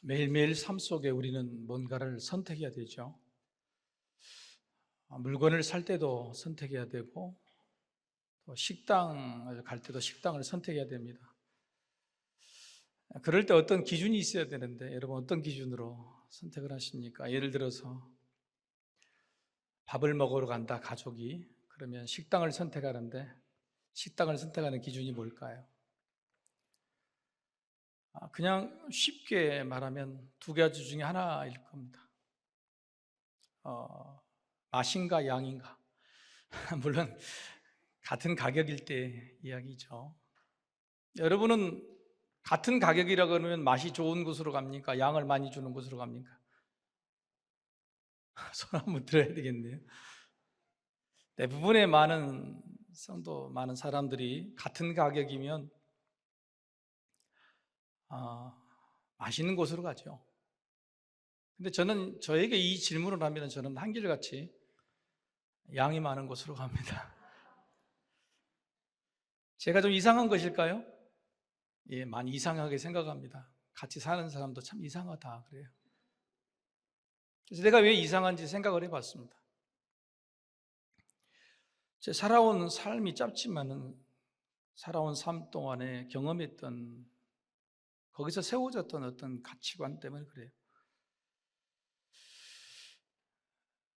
매일매일 삶 속에 우리는 뭔가를 선택해야 되죠. 물건을 살 때도 선택해야 되고, 또 식당을 갈 때도 식당을 선택해야 됩니다. 그럴 때 어떤 기준이 있어야 되는데, 여러분 어떤 기준으로 선택을 하십니까? 예를 들어서 밥을 먹으러 간다, 가족이. 그러면 식당을 선택하는데, 식당을 선택하는 기준이 뭘까요? 그냥 쉽게 말하면 두 가지 중에 하나일 겁니다. 어, 맛인가 양인가? 물론 같은 가격일 때 이야기죠. 여러분은 같은 가격이라 그러면 맛이 좋은 곳으로 갑니까? 양을 많이 주는 곳으로 갑니까? 손 한번 들어야 되겠네요. 대부분의 많은 성도, 많은 사람들이 같은 가격이면 아, 맛있는 곳으로 가죠. 근데 저에게 이 질문을 하면 저는 한결같이 양이 많은 곳으로 갑니다. 제가 좀 이상한 것일까요? 예, 많이 이상하게 생각합니다. 같이 사는 사람도 참 이상하다 그래요. 그래서 내가 왜 이상한지 생각을 해봤습니다. 제 살아온 삶이 짧지만은 살아온 삶 동안에 경험했던 거기서 세워졌던 어떤 가치관 때문에 그래요.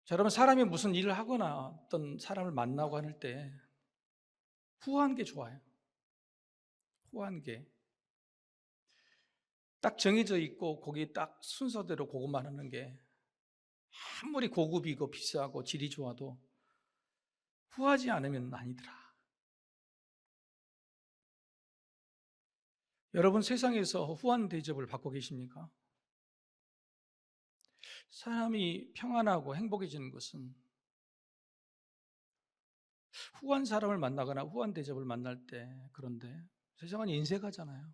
자, 여러분 사람이 무슨 일을 하거나 어떤 사람을 만나고 할 때 후한 게 좋아요. 후한 게 딱 정해져 있고 거기 딱 순서대로 그것만 하는 게 아무리 고급이고 비싸고 질이 좋아도 후하지 않으면 아니더라. 여러분 세상에서 후한 대접을 받고 계십니까? 사람이 평안하고 행복해지는 것은 후한 사람을 만나거나 후한 대접을 만날 때, 그런데 세상은 인색하잖아요.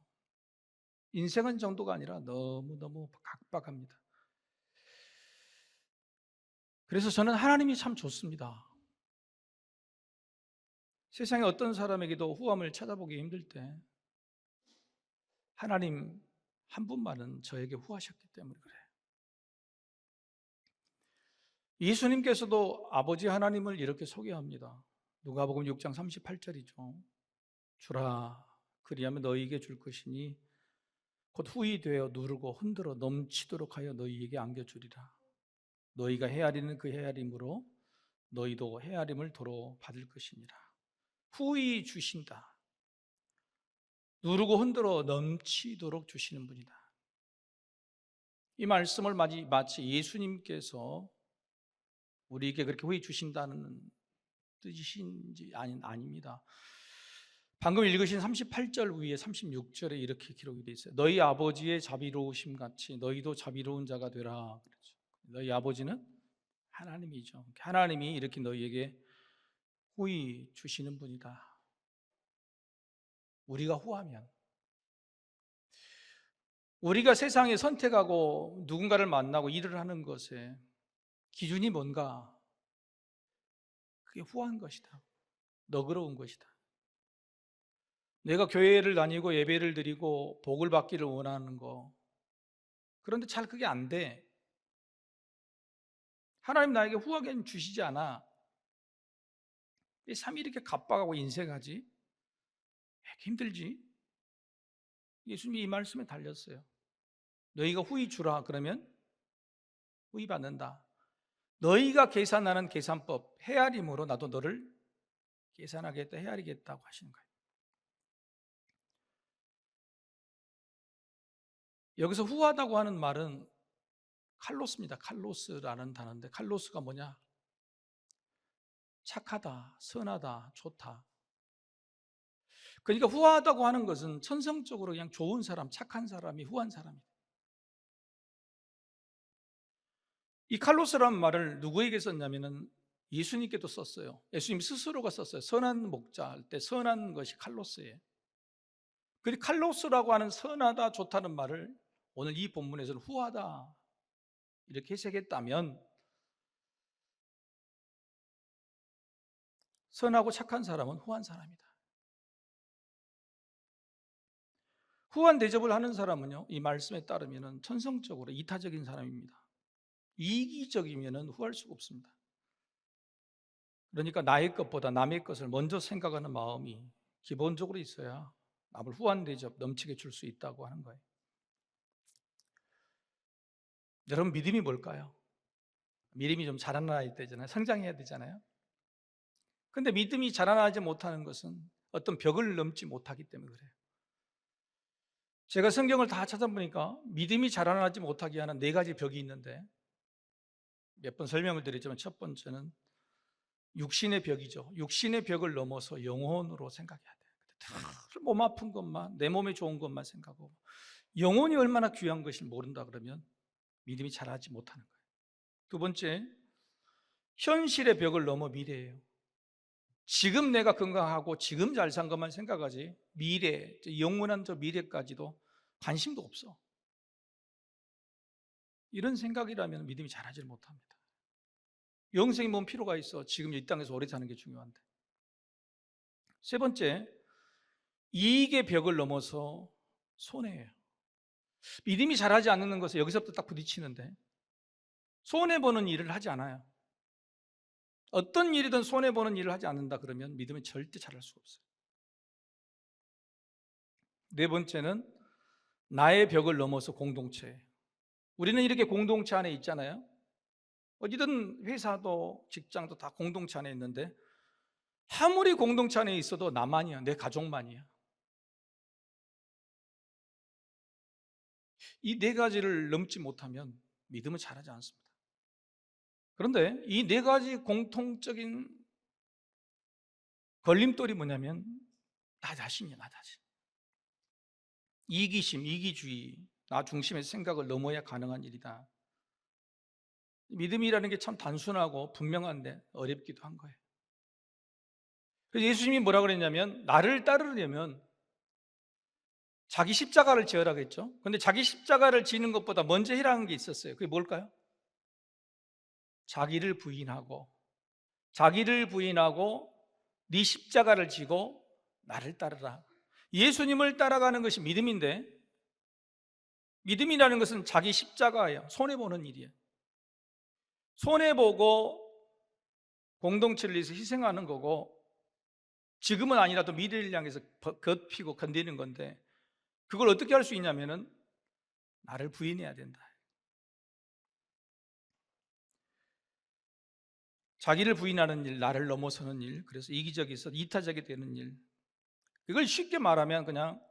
인색한 정도가 아니라 너무너무 각박합니다. 그래서 저는 하나님이 참 좋습니다. 세상에 어떤 사람에게도 후함을 찾아보기 힘들 때 하나님 한 분만은 저에게 후하셨기 때문에 그래요. 예수님께서도 아버지 하나님을 이렇게 소개합니다. 누가복음 6장 38절이죠. 주라 그리하면 너희에게 줄 것이니 곧 후히 되어 누르고 흔들어 넘치도록 하여 너희에게 안겨주리라. 너희가 헤아리는 그 헤아림으로 너희도 헤아림을 도로 받을 것이니라. 후히 주신다. 누르고 흔들어 넘치도록 주시는 분이다. 이 말씀을 마치 예수님께서 우리에게 그렇게 후히 주신다는 뜻이신지 아닙니다. 방금 읽으신 38절 위에 36절에 이렇게 기록이 되어 있어요. 너희 아버지의 자비로우심 같이 너희도 자비로운 자가 되라. 그렇죠. 너희 아버지는 하나님이죠. 하나님이 이렇게 너희에게 후히 주시는 분이다. 우리가 후하면, 우리가 세상에 선택하고 누군가를 만나고 일을 하는 것에 기준이 뭔가? 그게 후한 것이다. 너그러운 것이다. 내가 교회를 다니고 예배를 드리고 복을 받기를 원하는 거. 그런데 잘 그게 안 돼. 하나님 나에게 후하게 주시지 않아. 왜 삶이 이렇게 갑박하고 인색하지? 왜 이렇게 힘들지? 예수님이 이 말씀에 달렸어요. 너희가 후히 주라 그러면 후히 받는다. 너희가 계산하는 계산법, 헤아림으로 나도 너를 계산하겠다, 헤아리겠다고 하시는 거예요. 여기서 후하다고 하는 말은 칼로스입니다. 칼로스라는 단어인데 칼로스가 뭐냐? 착하다, 선하다, 좋다. 그러니까 후하다고 하는 것은 천성적으로 그냥 좋은 사람, 착한 사람이 후한 사람이에요. 이 칼로스라는 말을 누구에게 썼냐면은 예수님께도 썼어요. 예수님 스스로가 썼어요. 선한 목자 할 때 선한 것이 칼로스예요. 그 칼로스라고 하는 선하다, 좋다는 말을 오늘 이 본문에서는 후하다 이렇게 해석했다면 선하고 착한 사람은 후한 사람이다. 후한 대접을 하는 사람은요, 이 말씀에 따르면 천성적으로 이타적인 사람입니다. 이기적이면 후할 수가 없습니다. 그러니까 나의 것보다 남의 것을 먼저 생각하는 마음이 기본적으로 있어야 남을 후한 대접 넘치게 줄 수 있다고 하는 거예요. 여러분, 믿음이 뭘까요? 믿음이 좀 자라나야 되잖아요. 성장해야 되잖아요. 근데 믿음이 자라나지 못하는 것은 어떤 벽을 넘지 못하기 때문에 그래요. 제가 성경을 다 찾아보니까 믿음이 자라나지 못하게 하는 4가지 벽이 있는데, 몇 번 설명을 드렸지만 첫 번째는 육신의 벽이죠. 육신의 벽을 넘어서 영혼으로 생각해야 돼요. 몸 아픈 것만, 내 몸에 좋은 것만 생각하고 영혼이 얼마나 귀한 것을 모른다 그러면 믿음이 자라지 못하는 거예요. 두 번째, 현실의 벽을 넘어 미래예요. 지금 내가 건강하고 지금 잘 산 것만 생각하지 미래, 영원한 저 미래까지도 관심도 없어. 이런 생각이라면 믿음이 자라지 못합니다. 영생이 뭔 필요가 있어. 지금 이 땅에서 오래 사는 게 중요한데. 세 번째, 이익의 벽을 넘어서 손해예요. 믿음이 자라지 않는 것은 여기서부터 딱 부딪히는데, 손해보는 일을 하지 않아요. 어떤 일이든 손해보는 일을 하지 않는다 그러면 믿음은 절대 자랄 수가 없어요. 네 번째는 나의 벽을 넘어서 공동체. 우리는 이렇게 공동체 안에 있잖아요. 어디든 회사도 직장도 다 공동체 안에 있는데, 아무리 공동체 안에 있어도 나만이야. 내 가족만이야. 이 4가지를 넘지 못하면 믿음은 자라지 않습니다. 그런데 이 4가지 공통적인 걸림돌이 뭐냐면 나 자신이야, 나 자신. 이기심, 이기주의, 나 중심의 생각을 넘어야 가능한 일이다. 믿음이라는 게 참 단순하고 분명한데 어렵기도 한 거예요. 그래서 예수님이 뭐라 그랬냐면, 나를 따르려면 자기 십자가를 지으라 그랬죠. 그런데 자기 십자가를 지는 것보다 먼저 해라는 게 있었어요. 그게 뭘까요? 자기를 부인하고 네 십자가를 지고 나를 따르라. 예수님을 따라가는 것이 믿음인데, 믿음이라는 것은 자기 십자가예요. 손해보는 일이에요. 손해보고 공동체를 위해서 희생하는 거고, 지금은 아니라도 미래를 향해서 걷히고 건드리는 건데, 그걸 어떻게 할 수 있냐면은 나를 부인해야 된다. 자기를 부인하는 일, 나를 넘어서는 일, 그래서 이기적에서 이타적이 되는 일, 이걸 쉽게 말하면 그냥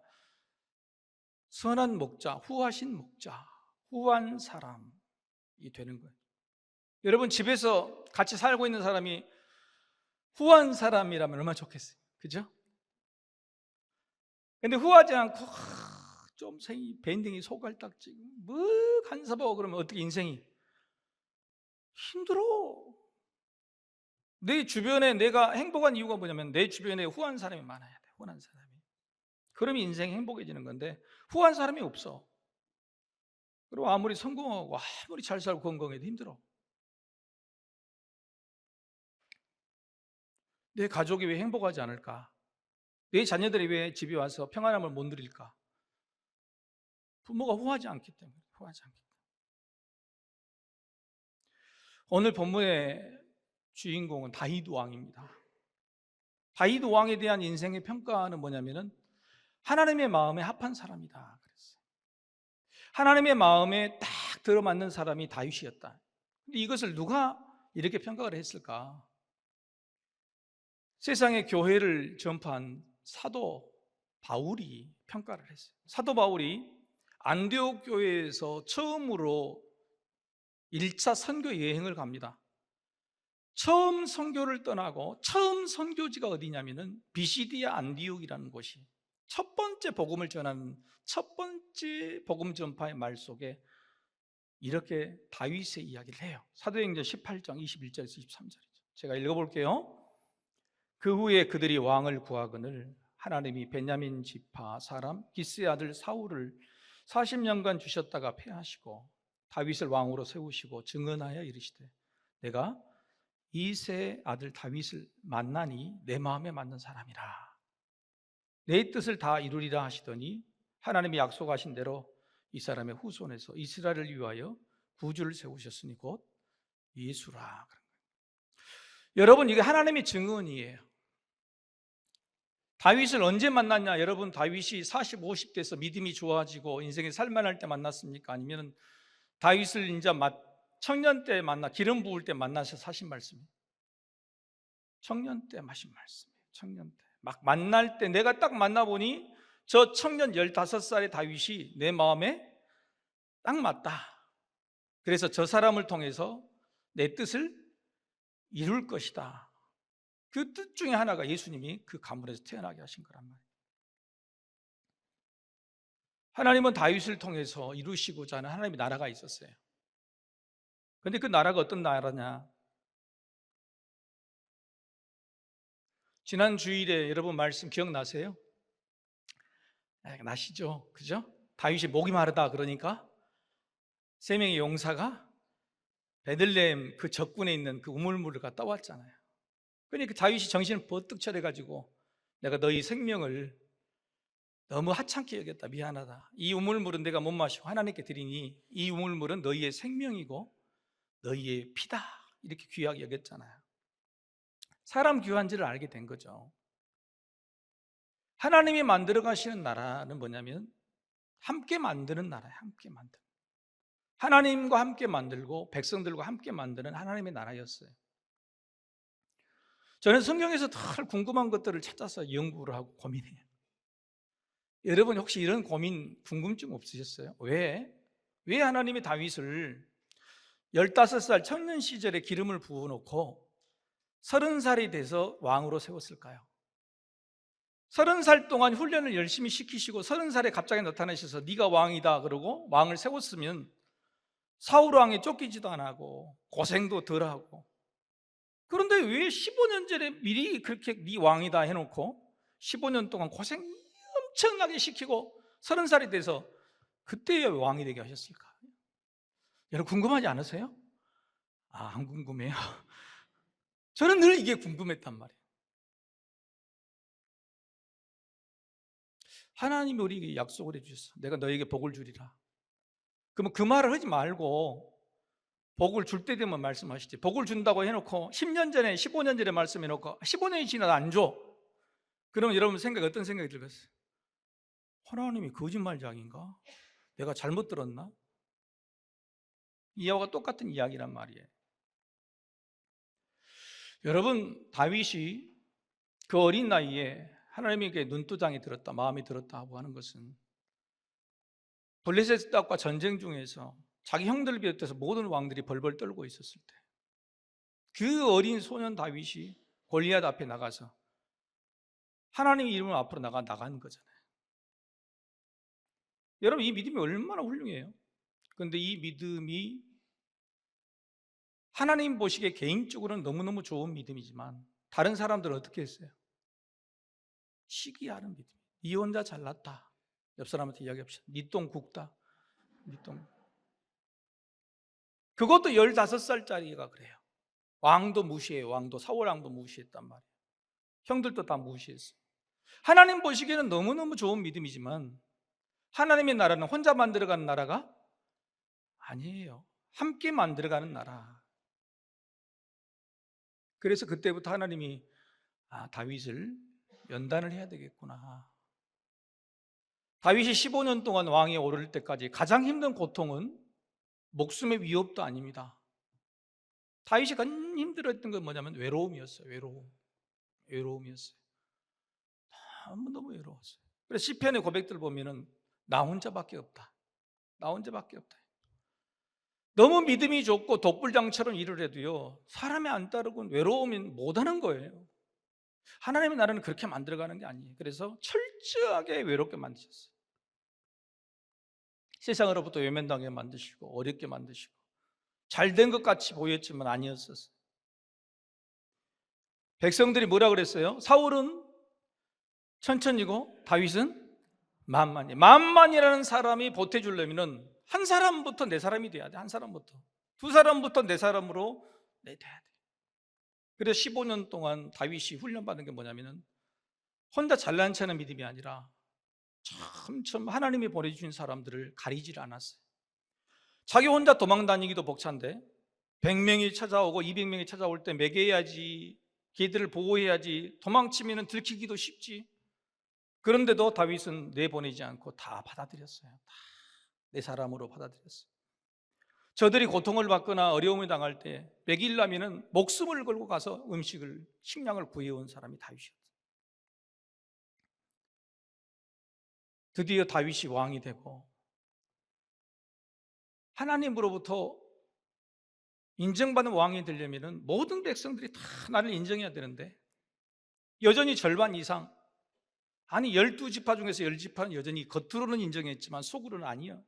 선한 목자, 후하신 목자, 후한 사람이 되는 거예요. 여러분, 집에서 같이 살고 있는 사람이 후한 사람이라면 얼마나 좋겠어요. 그죠? 근데 후하지 않고 좀 밴딩이 소갈딱지고 뭐 간섭하고 그러면 어떻게 인생이 힘들어. 내 주변에 내가 행복한 이유가 뭐냐면 내 주변에 후한 사람이 많아야 돼. 후한 사람이. 그러면 인생이 행복해지는 건데 후한 사람이 없어. 그리고 아무리 성공하고 아무리 잘 살고 건강해도 힘들어. 내 가족이 왜 행복하지 않을까? 내 자녀들이 왜 집에 와서 평안함을 못 누릴까? 부모가 후하지 않기 때문에. 후하지 않기 때문에. 오늘 본문의 주인공은 다윗 왕입니다. 다윗 왕에 대한 인생의 평가는 뭐냐면은 하나님의 마음에 합한 사람이다 그랬어요. 하나님의 마음에 딱 들어맞는 사람이 다윗이었다. 근데 이것을 누가 이렇게 평가를 했을까? 세상의 교회를 전파한 사도 바울이 평가를 했어요. 사도 바울이 안디옥 교회에서 처음으로 1차 선교 여행을 갑니다. 처음 선교를 떠나고 처음 선교지가 어디냐면은 비시디아 안디옥이라는 곳이 첫 번째 복음을 전하는 첫 번째 복음 전파의 말 속에 이렇게 다윗의 이야기를 해요. 사도행전 18장 21절에서 23절이죠. 제가 읽어볼게요. 그 후에 그들이 왕을 구하거늘 하나님이 베냐민 지파 사람 기스의 아들 사울을 40년간 주셨다가 패하시고 다윗을 왕으로 세우시고 증언하여 이르시되 내가 이새의 아들 다윗을 만나니 내 마음에 맞는 사람이라 내 뜻을 다 이루리라 하시더니 하나님이 약속하신 대로 이 사람의 후손에서 이스라엘을 위하여 구주를 세우셨으니 곧 예수라. 여러분, 이게 하나님의 증언이에요. 다윗을 언제 만났냐? 여러분, 다윗이 40, 50대에서 믿음이 좋아지고 인생에 살만할 때 만났습니까? 아니면 다윗을 이제 청년 때 만나, 기름 부을 때 만나서 하신 말씀이에요? 청년 때 하신 말씀이에요. 청년 때 막 만날 때 내가 딱 만나보니 저 청년 15살의 다윗이 내 마음에 딱 맞다. 그래서 저 사람을 통해서 내 뜻을 이룰 것이다. 그 뜻 중에 하나가 예수님이 그 가문에서 태어나게 하신 거란 말이에요. 하나님은 다윗을 통해서 이루시고자 하는 하나님의 나라가 있었어요. 그런데 그 나라가 어떤 나라냐? 지난 주일에 여러분 말씀 기억나세요? 나시죠? 그죠? 다윗이 목이 마르다 그러니까 3명의 용사가 베들레헴 그 적군에 있는 그 우물물을 갔다 왔잖아요. 그러니까 다윗이 정신을 번뜩 차려가지고 내가 너희 생명을 너무 하찮게 여겼다. 미안하다. 이 우물물은 내가 못 마시고 하나님께 드리니 이 우물물은 너희의 생명이고 너희의 피다. 이렇게 귀하게 여겼잖아요. 사람 귀한지를 알게 된 거죠. 하나님이 만들어 가시는 나라는 뭐냐면 함께 만드는 나라예요. 함께 만드는. 하나님과 함께 만들고 백성들과 함께 만드는 하나님의 나라였어요. 저는 성경에서 늘 궁금한 것들을 찾아서 연구를 하고 고민해요. 여러분 혹시 이런 고민, 궁금증 없으셨어요? 왜 하나님이 다윗을 15살 청년 시절에 기름을 부어놓고 30살이 돼서 왕으로 세웠을까요? 30살 동안 훈련을 열심히 시키시고 30살에 갑자기 나타나셔서 네가 왕이다 그러고 왕을 세웠으면 사울 왕에 쫓기지도 안 하고 고생도 덜 하고, 그런데 왜 15년 전에 미리 그렇게 네 왕이다 해놓고 15년 동안 고생 엄청나게 시키고 30살이 돼서 그때야 왕이 되게 하셨을까? 여러분 궁금하지 않으세요? 안 궁금해요. 저는 늘 이게 궁금했단 말이에요. 하나님이 우리에게 약속을 해주셨어. 내가 너에게 복을 주리라. 그러면 그 말을 하지 말고 복을 줄 때 되면 말씀하시지. 복을 준다고 해놓고 10년 전에 15년 전에 말씀해놓고 15년이 지나도 안 줘. 그러면 여러분 어떤 생각이 들겠어요? 하나님이 거짓말장인가? 내가 잘못 들었나? 이와 똑같은 이야기란 말이에요. 여러분 다윗이 그 어린 나이에 하나님에게 눈두장이 들었다, 마음이 들었다고 하는 것은 블레셋 땅과 전쟁 중에서 자기 형들을 비롯해서 모든 왕들이 벌벌 떨고 있었을 때 그 어린 소년 다윗이 골리앗 앞에 나가서 하나님의 이름을 앞으로 나간 거잖아요. 여러분 이 믿음이 얼마나 훌륭해요. 그런데 이 믿음이 하나님 보시기에 개인적으로는 너무너무 좋은 믿음이지만 다른 사람들은 어떻게 했어요? 시기하는 믿음. 니 혼자 잘났다. 옆 사람한테 이야기합시다. 니 똥 굵다. 니 똥. 그것도 15살짜리가 그래요. 왕도 무시해요. 왕도 사울 왕도 무시했단 말이에요. 형들도 다 무시했어요. 하나님 보시기에는 너무너무 좋은 믿음이지만 하나님의 나라는 혼자 만들어가는 나라가 아니에요. 함께 만들어가는 나라. 그래서 그때부터 하나님이 다윗을 연단을 해야 되겠구나. 다윗이 15년 동안 왕에 오를 때까지 가장 힘든 고통은 목숨의 위협도 아닙니다. 다윗이 가장 힘들었던 건 뭐냐면 외로움이었어요. 외로움이었어요. 너무 외로웠어요. 그래서 시편의 고백들 보면은 나 혼자밖에 없다. 나 혼자밖에 없다. 너무 믿음이 좋고 독불장처럼 일을 해도요 사람이 안 따르고 외로우면 못하는 거예요. 하나님의 나라는 그렇게 만들어가는 게 아니에요. 그래서 철저하게 외롭게 만드셨어요. 세상으로부터 외면당하게 만드시고 어렵게 만드시고 잘된 것 같이 보였지만 아니었었어요. 백성들이 뭐라 그랬어요? 사울은 천천히고 다윗은 만만히. 만만이라는 사람이 보태주려면 한 사람부터 네 사람이 돼야 돼. 한 사람부터. 두 사람부터 네 사람으로 돼야 돼. 그래서 15년 동안 다윗이 훈련받은 게 뭐냐면은 혼자 잘난 체하는 믿음이 아니라 참 하나님이 보내주신 사람들을 가리질 않았어요. 자기 혼자 도망 다니기도 벅찬데 100명이 찾아오고 200명이 찾아올 때 먹여야지, 걔들을 보호해야지, 도망치면 들키기도 쉽지. 그런데도 다윗은 내보내지 않고 다 받아들였어요. 다 내 사람으로 받아들였어요. 저들이 고통을 받거나 어려움을 당할 때 먹이려면 목숨을 걸고 가서 음식을, 식량을 구해온 사람이 다윗이었어요. 드디어 다윗이 왕이 되고 하나님으로부터 인정받는 왕이 되려면 모든 백성들이 다 나를 인정해야 되는데 여전히 절반 이상, 아니 12지파 중에서 10지파는 여전히 겉으로는 인정했지만 속으로는 아니야.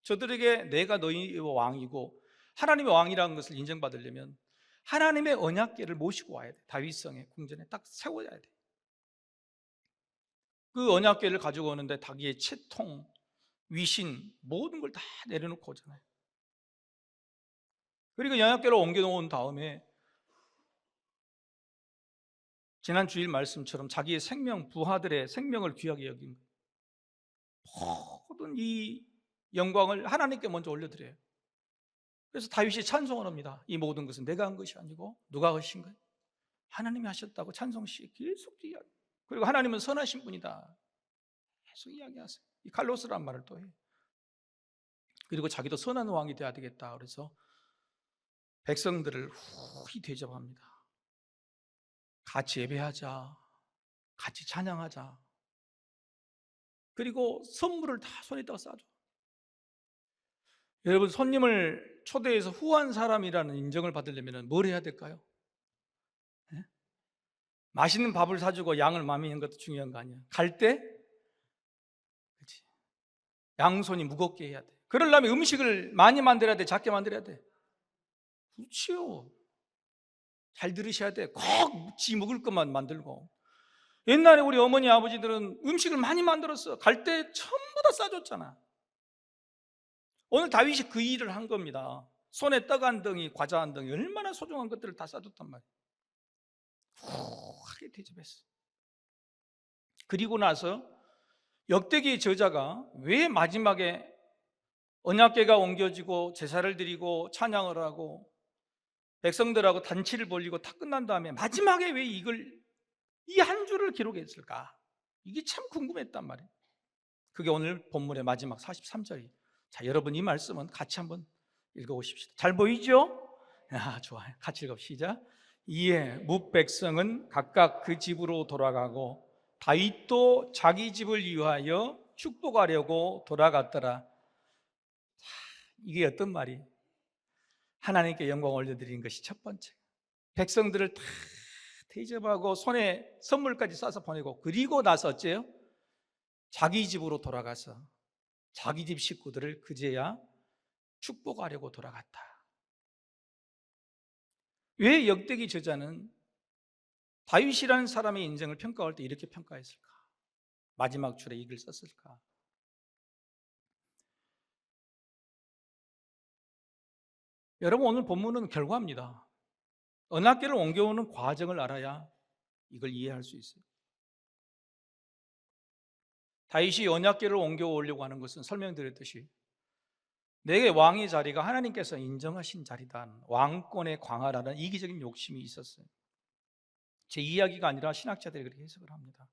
저들에게 내가 너희 왕이고 하나님의 왕이라는 것을 인정받으려면 하나님의 언약궤를 모시고 와야 돼. 다윗성의 궁전에 딱 세워야 돼. 그 언약궤를 가지고 오는데 자기의 채통, 위신, 모든 걸 다 내려놓고 오잖아요. 그리고 언약궤를 옮겨놓은 다음에 지난 주일 말씀처럼 자기의 생명, 부하들의 생명을 귀하게 여긴 거예요. 모든 이 영광을 하나님께 먼저 올려드려요. 그래서 다윗이 찬송을 합니다. 이 모든 것은 내가 한 것이 아니고 누가 하신 거예요? 하나님이 하셨다고 찬송시 계속 이야기. 그리고 하나님은 선하신 분이다 계속 이야기하세요. 이 칼로스란 말을 또 해요. 그리고 자기도 선한 왕이 되어야 되겠다 그래서 백성들을 후히 대접합니다. 같이 예배하자, 같이 찬양하자. 그리고 선물을 다 손에다가 싸줘. 여러분, 손님을 초대해서 후한 사람이라는 인정을 받으려면 뭘 해야 될까요? 네? 맛있는 밥을 사주고 양을 많이 있는 것도 중요한 거 아니야. 갈 때 그렇지, 양손이 무겁게 해야 돼. 그러려면 음식을 많이 만들어야 돼, 작게 만들어야 돼? 그렇지요. 잘 들으셔야 돼. 꼭 지 먹을 것만 만들고. 옛날에 우리 어머니 아버지들은 음식을 많이 만들었어. 갈 때 전부 다 싸줬잖아. 오늘 다윗이 그 일을 한 겁니다. 손에 떡 한 덩이, 과자 한 덩이, 얼마나 소중한 것들을 다 싸줬단 말이에요. 후하게 대접했어. 그리고 나서 역대기의 저자가 왜 마지막에 언약궤가 옮겨지고 제사를 드리고 찬양을 하고 백성들하고 단치를 벌리고 다 끝난 다음에 마지막에 왜 이걸 이 한 줄을 기록했을까? 이게 참 궁금했단 말이에요. 그게 오늘 본문의 마지막 43절이에요. 자, 여러분 이 말씀은 같이 한번 읽어보십시다. 잘 보이죠? 좋아요. 같이 읽읍시다. 이에 뭇백성은 각각 그 집으로 돌아가고 다윗도 자기 집을 위하여 축복하려고 돌아갔더라. 이게 어떤 말이? 하나님께 영광 올려드리는 것이 첫 번째. 백성들을 다 대접하고 손에 선물까지 싸서 보내고, 그리고 나서 어째요? 자기 집으로 돌아가서 자기 집 식구들을 그제야 축복하려고 돌아갔다. 왜 역대기 저자는 다윗이라는 사람의 인생을 평가할 때 이렇게 평가했을까? 마지막 줄에 이걸 썼을까? 여러분, 오늘 본문은 결과입니다. 언약궤를 옮겨오는 과정을 알아야 이걸 이해할 수 있어요. 다윗이 언약궤를 옮겨오려고 하는 것은 설명드렸듯이 내게 왕의 자리가 하나님께서 인정하신 자리다, 왕권의 광활하는 이기적인 욕심이 있었어요. 제 이야기가 아니라 신학자들이 그렇게 해석을 합니다.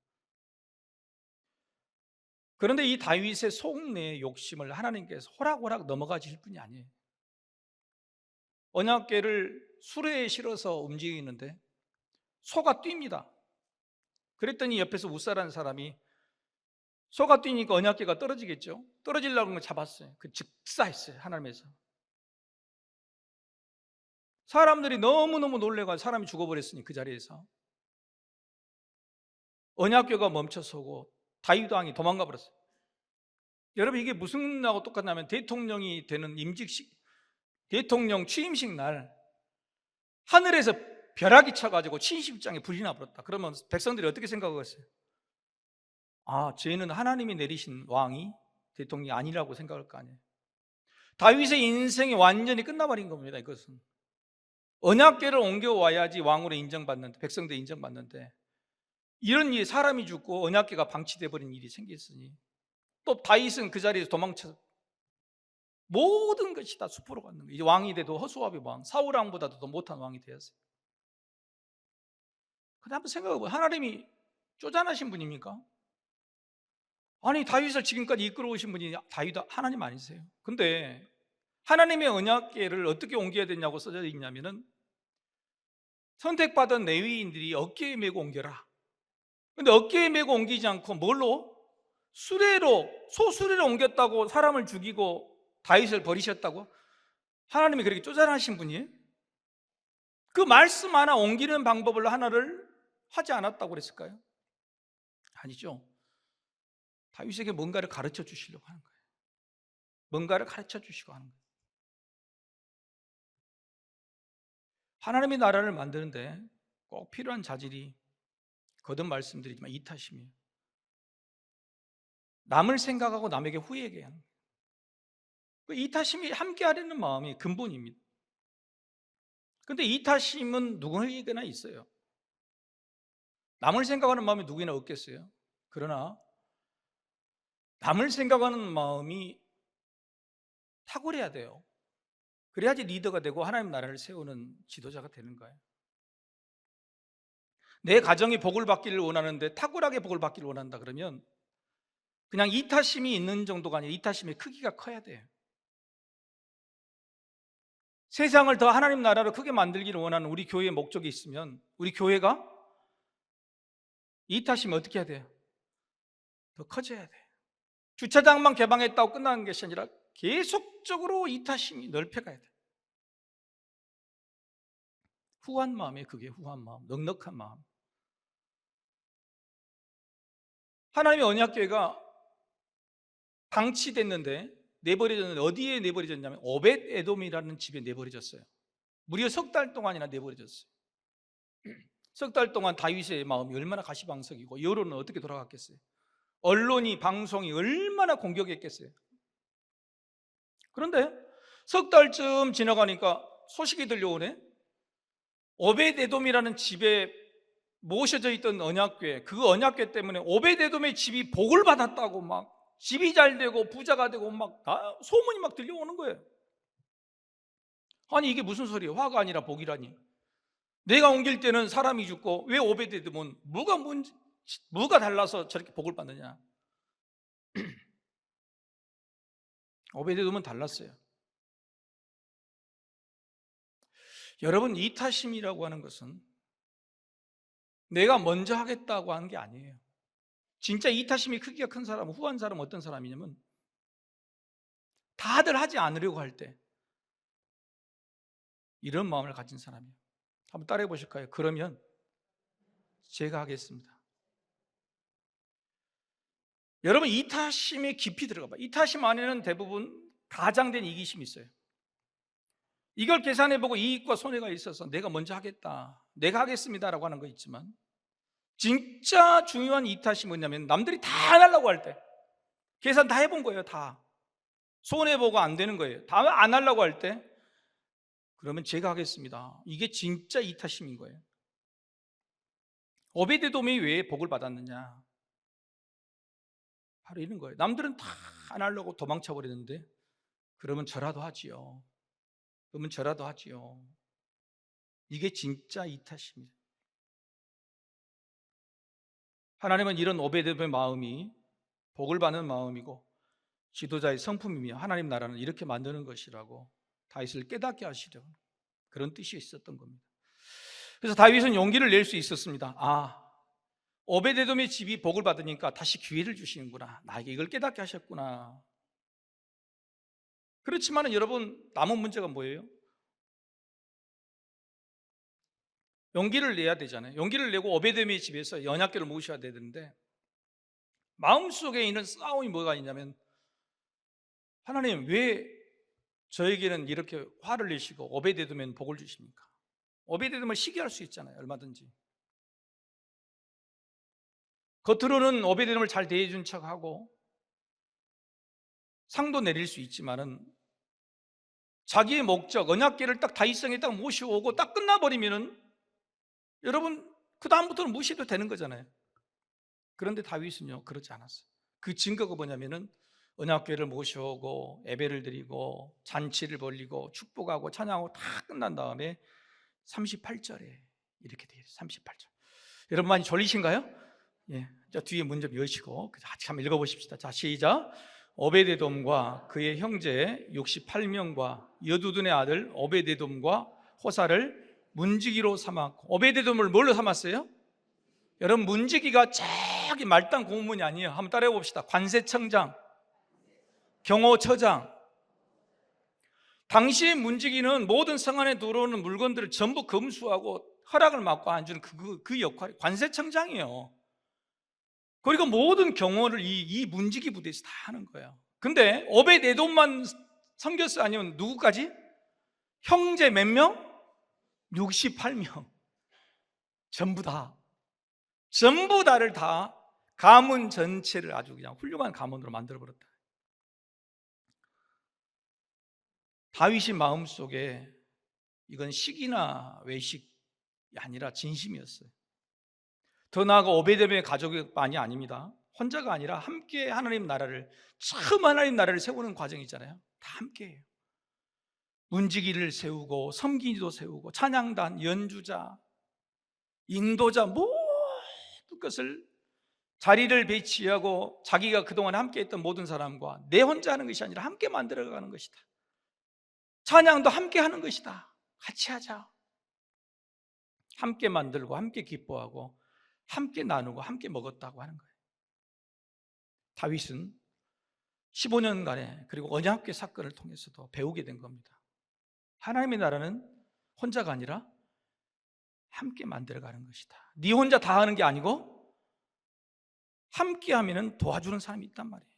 그런데 이 다윗의 속내의 욕심을 하나님께서 호락호락 넘어가실 분이 아니에요. 언약궤를 수레에 실어서 움직이는데 소가 뜁니다. 그랬더니 옆에서 웃사라는 사람이 소가 뛰니까 언약궤가 떨어지겠죠. 떨어지려고 걸 잡았어요. 그 즉사했어요. 하나님에서. 사람들이 너무너무 놀래가 사람이 죽어버렸으니 그 자리에서 언약궤가 멈춰서고 다윗 왕이 도망가 버렸어요. 여러분, 이게 무슨 나하고 똑같냐면 대통령이 되는 임직식, 대통령 취임식 날 하늘에서 벼락이 쳐가지고 취임식장에 불이 나버렸다. 그러면 백성들이 어떻게 생각하겠어요? 쟤는 하나님이 내리신 왕이 대통령이 아니라고 생각할 거 아니에요. 다윗의 인생이 완전히 끝나버린 겁니다. 이것은 언약궤를 옮겨와야지 왕으로 인정받는데, 백성들이 인정받는데 이런 일이 사람이 죽고 언약궤가 방치돼 버린 일이 생겼으니 또 다윗은 그 자리에서 도망쳐 모든 것이 다 수포로 갔는 거예요. 이제 왕이 돼도 허수아비 왕, 사울 왕보다도 더 못한 왕이 되었어요. 근데 한번 생각해보세요. 하나님이 쪼잔하신 분입니까? 아니, 다윗을 지금까지 이끌어 오신 분이 다윗 하나님 아니세요? 근데 하나님의 언약궤를 어떻게 옮겨야 되냐고 써져 있냐면은 선택받은 레위인들이 어깨에 메고 옮겨라. 근데 어깨에 메고 옮기지 않고 뭘로? 수레로, 소수레로 옮겼다고 사람을 죽이고 다윗을 버리셨다고? 하나님이 그렇게 쪼잔하신 분이에요? 그 말씀 하나 옮기는 방법을 하나를 하지 않았다고 그랬을까요? 아니죠. 다윗에게 뭔가를 가르쳐 주시려고 하는 거예요. 뭔가를 가르쳐 주시고 하는 거예요. 하나님의 나라를 만드는데 꼭 필요한 자질이 거듭 말씀드리지만 이타심이에요. 남을 생각하고 남에게 후회하게 하는 거예요. 그 이타심이 함께 하려는 마음이 근본입니다. 그런데 이타심은 누구에게나 있어요. 남을 생각하는 마음이 누구나 없겠어요. 그러나 남을 생각하는 마음이 탁월해야 돼요. 그래야지 리더가 되고 하나님 나라를 세우는 지도자가 되는 거예요. 내 가정이 복을 받기를 원하는데 탁월하게 복을 받기를 원한다 그러면 그냥 이타심이 있는 정도가 아니라 이타심의 크기가 커야 돼요. 세상을 더 하나님 나라로 크게 만들기를 원하는 우리 교회의 목적이 있으면 우리 교회가 이타심이 어떻게 해야 돼요? 더 커져야 돼요. 주차장만 개방했다고 끝나는 것이 아니라 계속적으로 이타심이 넓혀가야 돼요. 후한 마음이에요. 그게 후한 마음, 넉넉한 마음. 하나님의 언약궤가 방치됐는데 내버려졌는데 어디에 내버려졌냐면 오벳 에돔이라는 집에 내버려졌어요. 무려 석 달 동안이나 내버려졌어요. 석 달 동안 다윗의 마음이 얼마나 가시방석이고 여론은 어떻게 돌아갔겠어요? 언론이 방송이 얼마나 공격했겠어요? 그런데 석 달쯤 지나가니까 소식이 들려오네. 오벳 에돔이라는 집에 모셔져 있던 언약궤, 그 언약궤 때문에 오벳 에돔의 집이 복을 받았다고 막 집이 잘 되고 부자가 되고 막 소문이 막 들려오는 거예요. 아니 이게 무슨 소리예요? 화가 아니라 복이라니. 내가 옮길 때는 사람이 죽고 왜 오벳 에돔은 뭐가 달라서 저렇게 복을 받느냐? 오벳 에돔은 달랐어요. 여러분, 이타심이라고 하는 것은 내가 먼저 하겠다고 하는 게 아니에요. 진짜 이타심이 크기가 큰 사람은 후한 사람은 어떤 사람이냐면 다들 하지 않으려고 할 때 이런 마음을 가진 사람이에요. 한번 따라해 보실까요? 그러면 제가 하겠습니다. 여러분, 이타심에 깊이 들어가 봐요. 이타심 안에는 대부분 가장된 이기심이 있어요. 이걸 계산해보고 이익과 손해가 있어서 내가 먼저 하겠다, 내가 하겠습니다라고 하는 거 있지만 진짜 중요한 이타심이 뭐냐면 남들이 다 안 하려고 할 때 계산 다 해본 거예요. 다 손해보고 안 되는 거예요. 다 안 하려고 할 때 그러면 제가 하겠습니다. 이게 진짜 이타심인 거예요. 오베데돔이 왜 복을 받았느냐? 바로 이런 거예요. 남들은 다 안 하려고 도망쳐 버리는데 그러면 저라도 하지요. 그러면 저라도 하지요. 이게 진짜 이타심이에요. 하나님은 이런 오베데돔의 마음이 복을 받는 마음이고 지도자의 성품이며 하나님 나라는 이렇게 만드는 것이라고 다윗을 깨닫게 하시려고 그런 뜻이 있었던 겁니다. 그래서 다윗은 용기를 낼 수 있었습니다. 오베데돔의 집이 복을 받으니까 다시 기회를 주시는구나. 나에게 이걸 깨닫게 하셨구나. 그렇지만 여러분, 남은 문제가 뭐예요? 용기를 내야 되잖아요. 용기를 내고 오베데돔의 집에서 언약궤를 모셔야 되는데 마음속에 있는 싸움이 뭐가 있냐면 하나님 왜 저에게는 이렇게 화를 내시고 오베데돔에는 복을 주십니까? 오베데돔을 시기할 수 있잖아요. 얼마든지. 겉으로는 오베데돔을 잘 대해준 척하고 상도 내릴 수 있지만은 자기의 목적, 언약궤를 딱 다윗성에 딱 모셔오고 딱 끝나버리면은 여러분 그 다음부터는 무시해도 되는 거잖아요. 그런데 다윗은요 그렇지 않았어요. 그 증거가 뭐냐면은 언약궤를 모셔오고 예배를 드리고 잔치를 벌리고 축복하고 찬양하고 다 끝난 다음에 38절에 이렇게 되어 있어요. 38절. 여러분 많이 졸리신가요? 예. 자, 뒤에 문 좀 여시고 같이 한번 읽어보십시다. 자, 시작. 오베데돔과 그의 형제 68명과 여두둔의 아들 오베데돔과 호사를 문지기로 삼았고, 오베데돔을 뭘로 삼았어요? 여러분, 문지기가 저기 말단 공문이 아니에요. 한번 따라해 봅시다. 관세청장, 경호처장. 당시의 문지기는 모든 성 안에 들어오는 물건들을 전부 검수하고 허락을 받고 안주는 그 역할이 관세청장이에요. 그리고 모든 경호를 이 문지기 부대에서 다 하는 거예요. 근데 오벳에돔만 섬겼어? 아니면 누구까지? 형제 몇 명? 68명. 전부 다를 다 가문 전체를 아주 그냥 훌륭한 가문으로 만들어버렸다. 다윗의 마음속에 이건 시기나 외식이 아니라 진심이었어요. 더 나아가 오베데돔의 가족만이 아닙니다. 혼자가 아니라 함께 하나님 나라를, 처음 하나님 나라를 세우는 과정이 있잖아요. 다 함께해요. 문지기를 세우고 섬기도 세우고 찬양단, 연주자, 인도자 모든 것을 자리를 배치하고 자기가 그동안 함께했던 모든 사람과 내 혼자 하는 것이 아니라 함께 만들어가는 것이다. 찬양도 함께 하는 것이다. 같이 하자. 함께 만들고 함께 기뻐하고 함께 나누고 함께 먹었다고 하는 거예요. 다윗은 15년간의 그리고 언약궤 사건을 통해서도 배우게 된 겁니다. 하나님의 나라는 혼자가 아니라 함께 만들어가는 것이다. 네 혼자 다 하는 게 아니고 함께 하면 도와주는 사람이 있단 말이에요.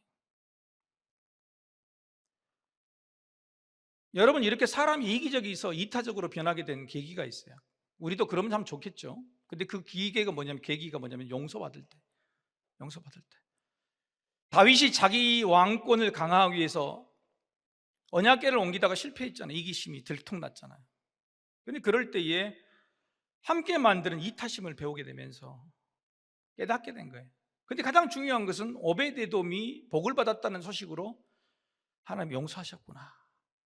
여러분, 이렇게 사람이 이기적이서 이타적으로 변하게 된 계기가 있어요. 우리도 그러면 참 좋겠죠. 근데 그 계기가 뭐냐면 용서받을 때. 다윗이 자기 왕권을 강화하기 위해서 언약궤를 옮기다가 실패했잖아요. 이기심이 들통났잖아요. 근데 그럴 때에 함께 만드는 이타심을 배우게 되면서 깨닫게 된 거예요. 근데 가장 중요한 것은 오베데돔이 복을 받았다는 소식으로 하나님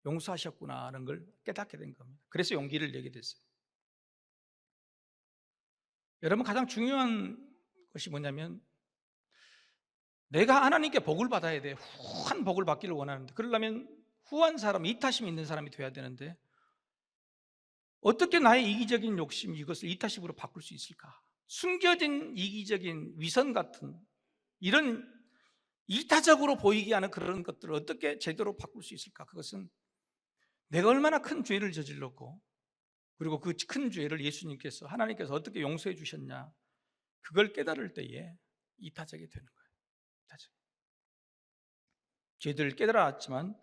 용서하셨구나라는 걸 깨닫게 된 겁니다. 그래서 용기를 내게 됐어요. 여러분, 가장 중요한 것이 뭐냐면 내가 하나님께 복을 받아야 돼. 후한 복을 받기를 원하는데, 그러려면 후한 사람, 이타심이 있는 사람이 돼야 되는데 어떻게 나의 이기적인 욕심 이것을 이타심으로 바꿀 수 있을까? 숨겨진 이기적인 위선 같은 이런 이타적으로 보이게 하는 그런 것들을 어떻게 제대로 바꿀 수 있을까? 그것은 내가 얼마나 큰 죄를 저질렀고 그리고 그 큰 죄를 예수님께서, 하나님께서 어떻게 용서해 주셨냐, 그걸 깨달을 때에 이타적이 되는 거예요. 죄들을 깨달았지만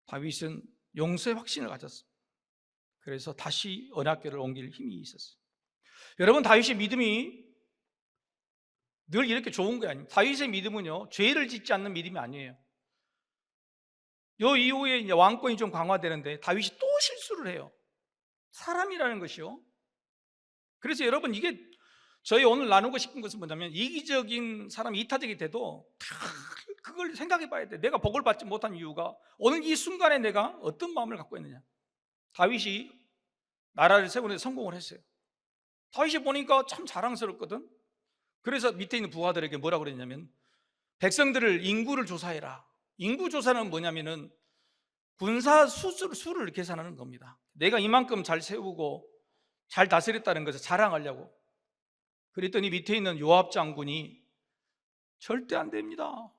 다윗은 용서의 확신을 가졌습니다. 그래서 다시 언약궤를 옮길 힘이 있었어요. 여러분, 다윗의 믿음이 늘 이렇게 좋은 게 아닙니다. 다윗의 믿음은요, 죄를 짓지 않는 믿음이 아니에요. 요 이후에 이제 왕권이 좀 강화되는데 다윗이 또 실수를 해요. 사람이라는 것이요. 그래서 여러분, 이게 저희 오늘 나누고 싶은 것은 뭐냐면, 이기적인 사람이 이타적이 돼도 그걸 생각해 봐야 돼. 내가 복을 받지 못한 이유가 오늘 이 순간에 내가 어떤 마음을 갖고 있느냐. 다윗이 나라를 세우는 데 성공을 했어요. 다윗이 보니까 참 자랑스럽거든. 그래서 밑에 있는 부하들에게 뭐라고 그랬냐면, 백성들을 인구를 조사해라. 인구 조사는 뭐냐면은 군사 수를 계산하는 겁니다. 내가 이만큼 잘 세우고 잘 다스렸다는 것을 자랑하려고. 그랬더니 밑에 있는 요압 장군이 절대 안 됩니다.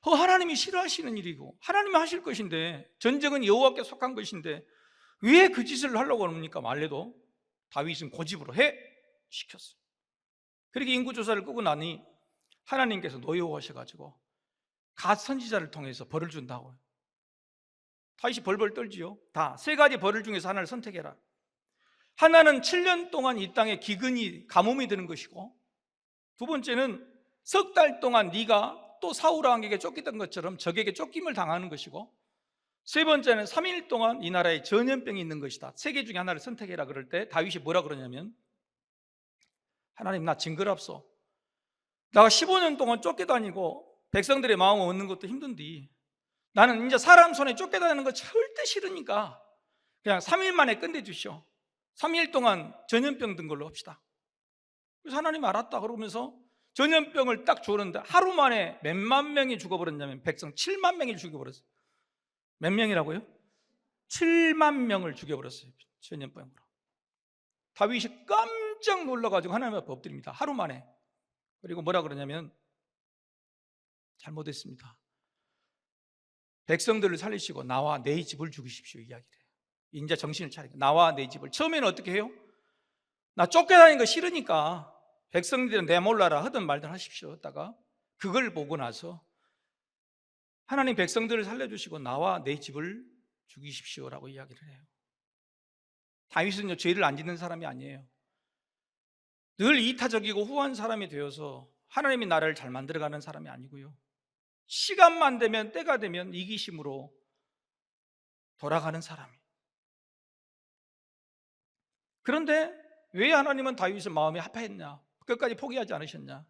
하나님이 싫어하시는 일이고 하나님이 하실 것인데, 전쟁은 여호와께 속한 것인데 왜 그 짓을 하려고 합니까? 말래도 다윗은 고집으로 시켰어요. 그렇게 인구조사를 끄고 나니 하나님께서 노여워하셔가지고 갓 선지자를 통해서 벌을 준다고요. 다윗이 벌벌 떨지요. 다 세 가지 벌을 중에서 하나를 선택해라. 하나는 7년 동안 이 땅에 기근이 가뭄이 되는 것이고, 두 번째는 석 달 동안 네가 또 사울 왕에게 쫓기던 것처럼 적에게 쫓김을 당하는 것이고, 세 번째는 3일 동안 이 나라에 전염병이 있는 것이다. 세 개 중에 하나를 선택해라. 그럴 때 다윗이 뭐라 그러냐면, 하나님, 나 징그럽소. 내가 15년 동안 쫓겨다니고 백성들의 마음을 얻는 것도 힘든데 나는 이제 사람 손에 쫓겨다니는 거 절대 싫으니까 그냥 3일 만에 끝내주시오. 3일 동안 전염병 든 걸로 합시다. 그래서 하나님 알았다 그러면서 전염병을 딱 주었는데 하루 만에 몇만 명이 죽어버렸냐면 백성 7만 명이 죽여버렸어요. 몇 명이라고요? 7만 명을 죽여버렸어요. 전염병으로. 다윗이 깜짝 놀라가지고 하나님 앞에 엎드립니다. 하루 만에. 그리고 뭐라 그러냐면 잘못했습니다. 백성들을 살리시고 나와 내 집을 죽이십시오 이야기를 해요. 이제 정신을 차리고 나와 내 집을. 처음에는 어떻게 해요? 나 쫓겨다니는 거 싫으니까 백성들은 내 몰라라 하든 말든 하십시오 했다가 그걸 보고 나서 하나님 백성들을 살려주시고 나와 내 집을 죽이십시오라고 이야기를 해요. 다윗은요 죄를 안 짓는 사람이 아니에요. 늘 이타적이고 후한 사람이 되어서 하나님이 나를 잘 만들어가는 사람이 아니고요, 시간만 되면 때가 되면 이기심으로 돌아가는 사람이. 그런데 왜 하나님은 다윗의 마음이 합했냐? 끝까지 포기하지 않으셨냐?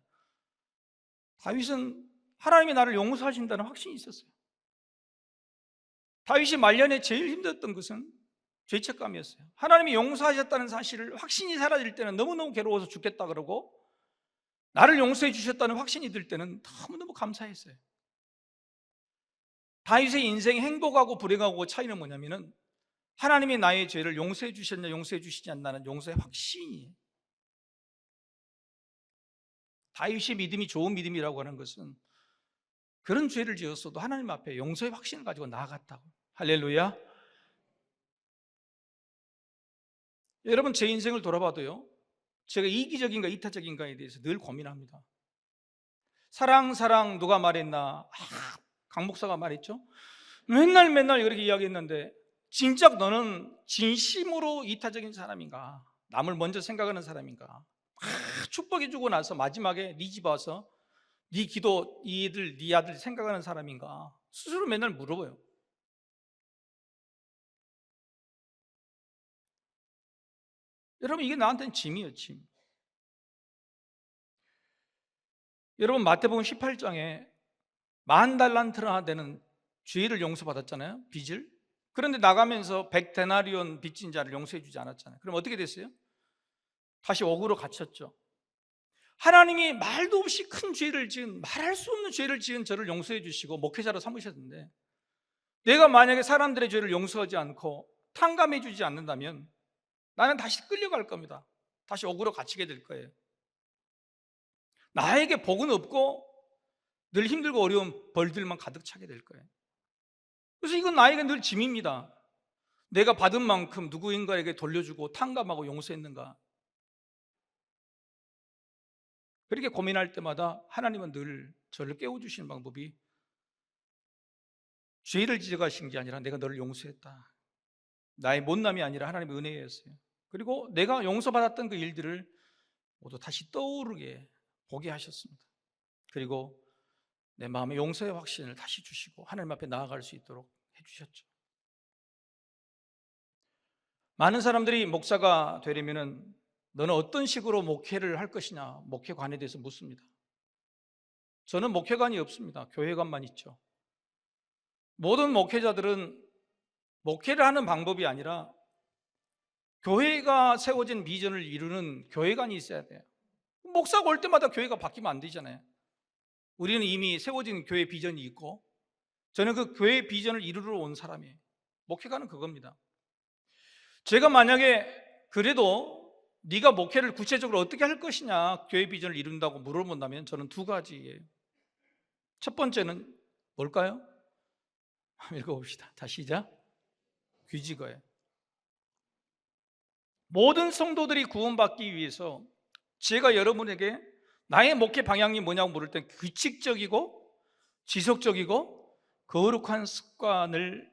다윗은 하나님이 나를 용서하신다는 확신이 있었어요. 다윗이 말년에 제일 힘들었던 것은 죄책감이었어요. 하나님이 용서하셨다는 사실을 확신이 사라질 때는 너무너무 괴로워서 죽겠다 그러고 나를 용서해 주셨다는 확신이 들 때는 너무너무 감사했어요. 다윗의 인생의 행복하고 불행하고 차이는 뭐냐면은 하나님이 나의 죄를 용서해 주셨냐 용서해 주시지 않나는 용서의 확신이에요. 다윗의 믿음이 좋은 믿음이라고 하는 것은 그런 죄를 지었어도 하나님 앞에 용서의 확신을 가지고 나아갔다고. 할렐루야. 여러분 제 인생을 돌아봐도요, 제가 이기적인가 이타적인가에 대해서 늘 고민합니다. 사랑 누가 말했나? 강 목사가 말했죠. 맨날 이렇게 이야기했는데 진짜 너는 진심으로 이타적인 사람인가? 남을 먼저 생각하는 사람인가? 축복해 주고 나서 마지막에 네 집 와서 네 기도 네 아들 생각하는 사람인가? 스스로 맨날 물어봐요. 여러분 이게 나한테는 짐이에요, 짐. 여러분 마태복음 18장에 10,000달란트나 되는 죄를 용서받았잖아요, 빚을. 그런데 나가면서 100데나리온 빚진 자를 용서해 주지 않았잖아요. 그럼 어떻게 됐어요? 다시 옥으로 갇혔죠. 하나님이 말도 없이 큰 죄를 지은, 말할 수 없는 죄를 지은 저를 용서해 주시고 목회자로 삼으셨는데 내가 만약에 사람들의 죄를 용서하지 않고 탕감해 주지 않는다면 나는 다시 끌려갈 겁니다. 다시 옥으로 갇히게 될 거예요. 나에게 복은 없고 늘 힘들고 어려운 벌들만 가득 차게 될 거예요. 그래서 이건 나에게 늘 짐입니다. 내가 받은 만큼 누구인가에게 돌려주고 탕감하고 용서했는가? 그렇게 고민할 때마다 하나님은 늘 저를 깨워주시는 방법이 죄를 지어가신 게 아니라 내가 너를 용서했다, 나의 못남이 아니라 하나님의 은혜였어요. 그리고 내가 용서받았던 그 일들을 모두 다시 떠오르게 보게 하셨습니다. 그리고 내 마음에 용서의 확신을 다시 주시고 하나님 앞에 나아갈 수 있도록 해주셨죠. 많은 사람들이 목사가 되려면 너는 어떤 식으로 목회를 할 것이냐, 목회관에 대해서 묻습니다. 저는 목회관이 없습니다. 교회관만 있죠. 모든 목회자들은 목회를 하는 방법이 아니라 교회가 세워진 비전을 이루는 교회관이 있어야 돼요. 목사가 올 때마다 교회가 바뀌면 안 되잖아요. 우리는 이미 세워진 교회 비전이 있고 저는 그 교회 비전을 이루러 온 사람이에요. 목회가는 그겁니다. 제가 만약에 그래도 네가 목회를 구체적으로 어떻게 할 것이냐, 교회 비전을 이룬다고 물어본다면 저는 두 가지예요. 첫 번째는 뭘까요? 읽어봅시다. 다시 시작. 귀지거예요. 모든 성도들이 구원받기 위해서 제가 여러분에게 나의 목회 방향이 뭐냐고 물을 때 규칙적이고 지속적이고 거룩한 습관을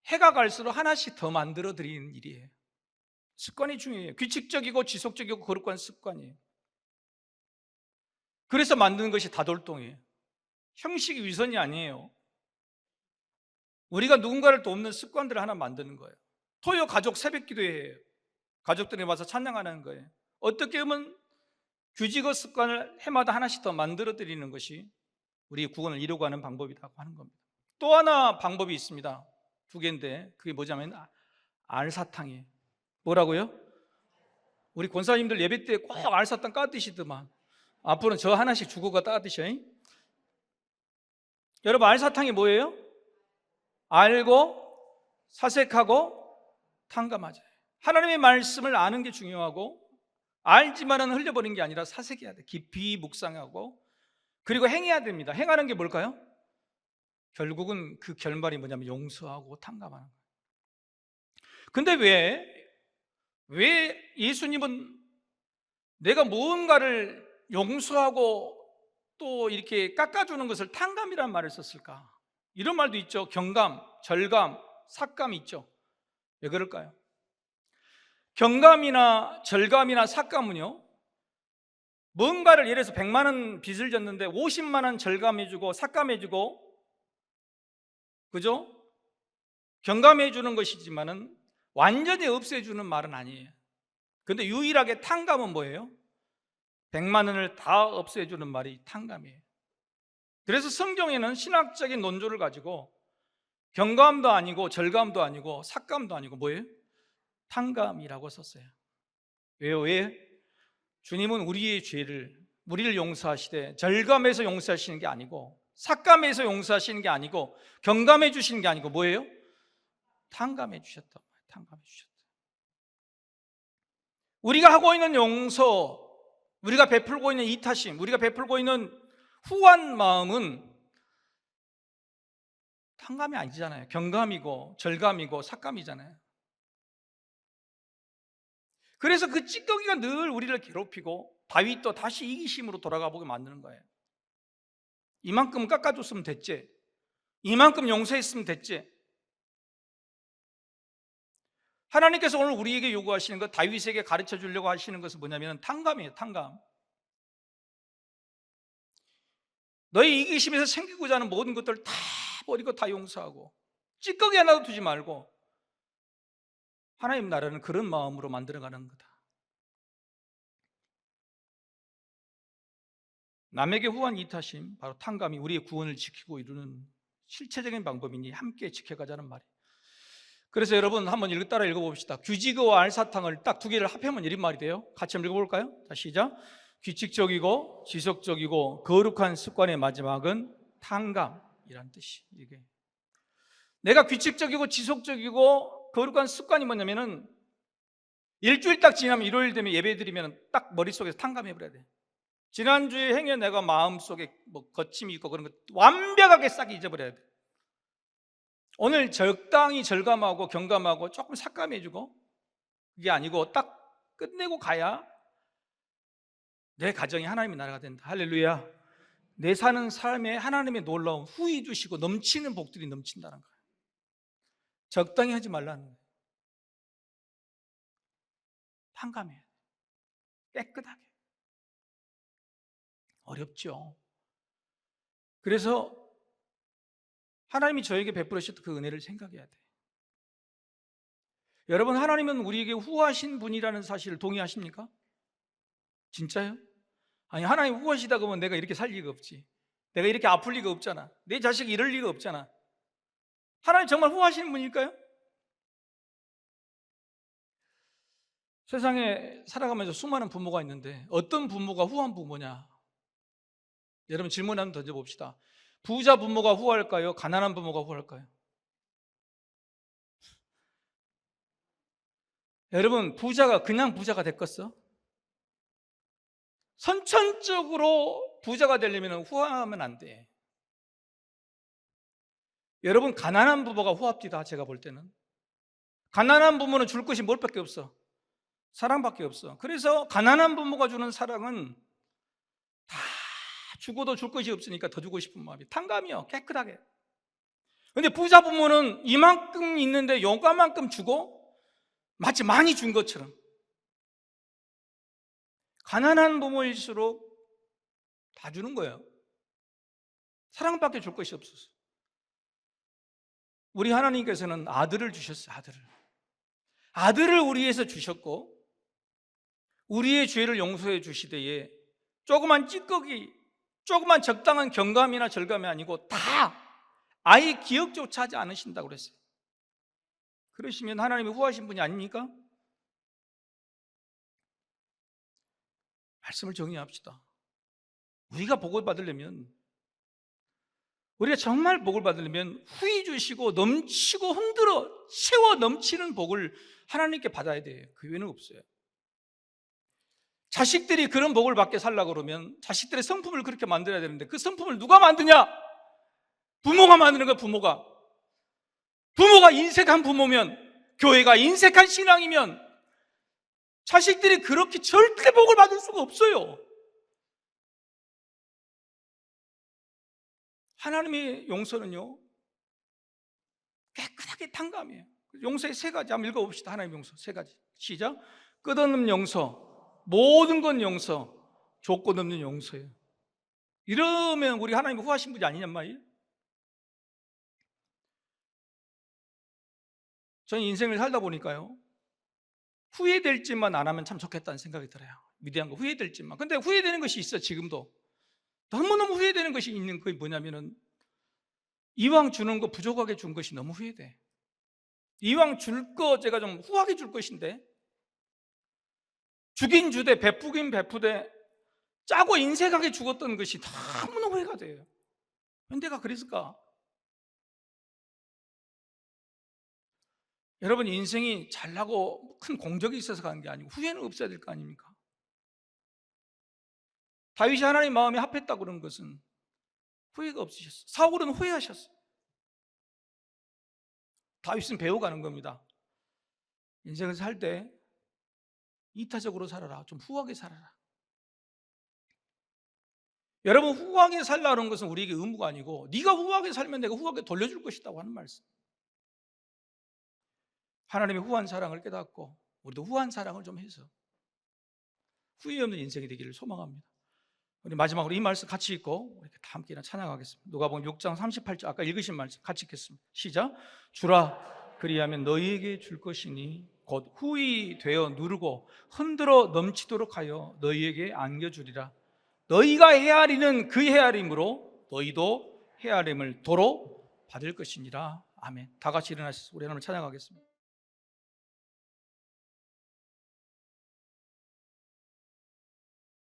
해가 갈수록 하나씩 더 만들어 드리는 일이에요. 습관이 중요해요. 규칙적이고 지속적이고 거룩한 습관이에요. 그래서 만드는 것이 다돌동이에요. 형식 위선이 아니에요. 우리가 누군가를 돕는 습관들을 하나 만드는 거예요. 토요 가족 새벽 기도회예요. 가족들이 와서 찬양하는 거예요. 어떻게 보면 규칙과 습관을 해마다 하나씩 더 만들어 드리는 것이 우리의 구원을 이루고 가는 방법이라고 하는 겁니다. 또 하나 방법이 있습니다. 두 개인데 그게 뭐냐면 알사탕이에요. 뭐라고요? 우리 권사님들 예배 때 꼭 알사탕 까드시더만 앞으로는 저 하나씩 주고 가 따드셔. 여러분, 알사탕이 뭐예요? 알고 사색하고 탕감하자. 하나님의 말씀을 아는 게 중요하고 알지만은 흘려버리는 게 아니라 사색해야 돼. 깊이 묵상하고 그리고 행해야 됩니다. 행하는 게 뭘까요? 결국은 그 결말이 뭐냐면 용서하고 탕감하는 거예요. 근데 왜 예수님은 내가 무언가를 용서하고 또 이렇게 깎아주는 것을 탕감이라는 말을 썼을까? 이런 말도 있죠. 경감, 절감, 삭감이 있죠. 왜 그럴까요? 경감이나 절감이나 삭감은요, 뭔가를 예를 들어서 100만 원 빚을 졌는데 50만 원 절감해주고 삭감해주고, 그죠? 경감해주는 것이지만은 완전히 없애주는 말은 아니에요. 근데 유일하게 탕감은 뭐예요? 100만 원을 다 없애주는 말이 탕감이에요. 그래서 성경에는 신학적인 논조를 가지고 경감도 아니고 절감도 아니고 삭감도 아니고 뭐예요? 탕감이라고 썼어요. 왜요? 왜? 주님은 우리를 용서하시되 절감해서 용서하시는 게 아니고 삭감해서 용서하시는 게 아니고 경감해 주시는 게 아니고 뭐예요? 탕감해 주셨다. 탕감해 주셨다. 우리가 하고 있는 용서, 우리가 베풀고 있는 이타심, 우리가 베풀고 있는 후한 마음은 탕감이 아니잖아요. 경감이고 절감이고 삭감이잖아요. 그래서 그 찌꺼기가 늘 우리를 괴롭히고 다윗도 다시 이기심으로 돌아가 보게 만드는 거예요. 이만큼 깎아줬으면 됐지, 이만큼 용서했으면 됐지. 하나님께서 오늘 우리에게 요구하시는 것, 다윗에게 가르쳐 주려고 하시는 것은 뭐냐면 탕감이에요. 탕감. 너희 이기심에서 생기고자 하는 모든 것들을 다 버리고 다 용서하고 찌꺼기 하나도 두지 말고 하나님 나라는 그런 마음으로 만들어가는 거다. 남에게 후한 이타심, 바로 탕감이 우리의 구원을 지키고 이루는 실체적인 방법이니 함께 지켜가자는 말이에요. 그래서 여러분 한번 따라 읽어봅시다. 규칙과 알사탕을 딱 두 개를 합하면 이런 말이 돼요. 같이 한번 읽어볼까요? 자, 시작. 규칙적이고 지속적이고 거룩한 습관의 마지막은 탕감이란 뜻이. 이게 내가 규칙적이고 지속적이고 거룩한 습관이 뭐냐면은 일주일 딱 지나면 일요일 되면 예배 드리면 딱 머릿속에서 탕감해버려야 돼. 지난주에 행해 내가 마음속에 뭐 거침이 있고 그런 거 완벽하게 싹 잊어버려야 돼. 오늘 적당히 절감하고 경감하고 조금 삭감해주고, 그게 아니고 딱 끝내고 가야 내 가정이 하나님의 나라가 된다. 할렐루야. 내 사는 삶에 하나님의 놀라운 후히 주시고 넘치는 복들이 넘친다는 거예요. 적당히 하지 말라는 거예요. 탕감해야 돼. 깨끗하게. 어렵죠. 그래서 하나님이 저에게 베풀으셨던 그 은혜를 생각해야 돼. 여러분, 하나님은 우리에게 후하신 분이라는 사실을 동의하십니까? 진짜요? 아니, 하나님 후하시다 그러면 내가 이렇게 살 리가 없지, 내가 이렇게 아플 리가 없잖아, 내 자식이 이럴 리가 없잖아. 하나님 정말 후하시는 분일까요? 세상에 살아가면서 수많은 부모가 있는데 어떤 부모가 후한 부모냐? 여러분 질문 한번 던져봅시다. 부자 부모가 후할까요? 가난한 부모가 후할까요? 여러분, 부자가 그냥 부자가 됐겠어? 선천적으로 부자가 되려면 후하면 안 돼. 여러분, 가난한 부모가 후합디다. 제가 볼 때는 가난한 부모는 줄 것이 뭘밖에 없어? 사랑밖에 없어. 그래서 가난한 부모가 주는 사랑은 다 죽어도 줄 것이 없으니까 더 주고 싶은 마음이 탕감이요. 깨끗하게. 근데 부자 부모는 이만큼 있는데 요만큼 주고 마치 많이 준 것처럼. 가난한 부모일수록 다 주는 거예요. 사랑밖에 줄 것이 없었어. 우리 하나님께서는 아들을 주셨어요. 아들을 우리 위해서 주셨고 우리의 죄를 용서해 주시되 조그만 찌꺼기, 조그만 적당한 경감이나 절감이 아니고 다 아예 기억조차 하지 않으신다고 그랬어요. 그러시면 하나님이 후하신 분이 아닙니까? 말씀을 정리합시다. 우리가 복을 받으려면, 우리가 정말 복을 받으려면 후히 주시고 넘치고 흔들어 채워 넘치는 복을 하나님께 받아야 돼요. 그 외에는 없어요. 자식들이 그런 복을 받게 살려고 그러면 자식들의 성품을 그렇게 만들어야 되는데, 그 성품을 누가 만드냐? 부모가 만드는 거야. 부모가 인색한 부모면, 교회가 인색한 신앙이면 자식들이 그렇게 절대 복을 받을 수가 없어요. 하나님의 용서는요, 깨끗하게 탕감해요. 용서의 세 가지 한번 읽어봅시다. 하나님의 용서 세 가지. 시작. 끝없는 용서, 모든 건 용서, 조건 없는 용서예요. 이러면 우리 하나님이 후하신 분이 아니냔 말이에요. 저는 인생을 살다 보니까요, 후회될 짓만 안 하면 참 좋겠다는 생각이 들어요. 위대한 거 후회될 짓만. 근데 후회되는 것이 있어. 지금도 너무너무 후회되는 것이 있는 게 뭐냐면은, 이왕 주는 거 부족하게 준 것이 너무 후회돼. 이왕 줄 거 제가 좀 후하게 줄 것인데, 주긴 주되 베푸긴 베푸되 짜고 인색하게 죽었던 것이 너무너무 후회가 돼요. 왜 내가 그랬을까? 여러분, 인생이 잘나고 큰 공적이 있어서 가는 게 아니고 후회는 없어야 될 거 아닙니까? 다윗이 하나님 마음에 합했다고 그런 것은 후회가 없으셨어요. 사울은 후회하셨어요. 다윗은 배워가는 겁니다. 인생을 살 때 이타적으로 살아라. 좀 후하게 살아라. 여러분, 후하게 살라는 것은 우리에게 의무가 아니고, 네가 후하게 살면 내가 후하게 돌려줄 것이라고 하는 말씀. 하나님의 후한 사랑을 깨닫고 우리도 후한 사랑을 좀 해서 후회 없는 인생이 되기를 소망합니다. 우리 마지막으로 이 말씀 같이 읽고 다 함께 찬양하겠습니다. 누가복음 6장 38절, 아까 읽으신 말씀 같이 읽겠습니다. 시작. 주라, 그리하면 너희에게 줄 것이니 곧 후히 되어 누르고 흔들어 넘치도록 하여 너희에게 안겨주리라. 너희가 헤아리는 그 헤아림으로 너희도 헤아림을 도로 받을 것이니라. 아멘. 다 같이 일어나셔서 우리 하나님을 찬양하겠습니다.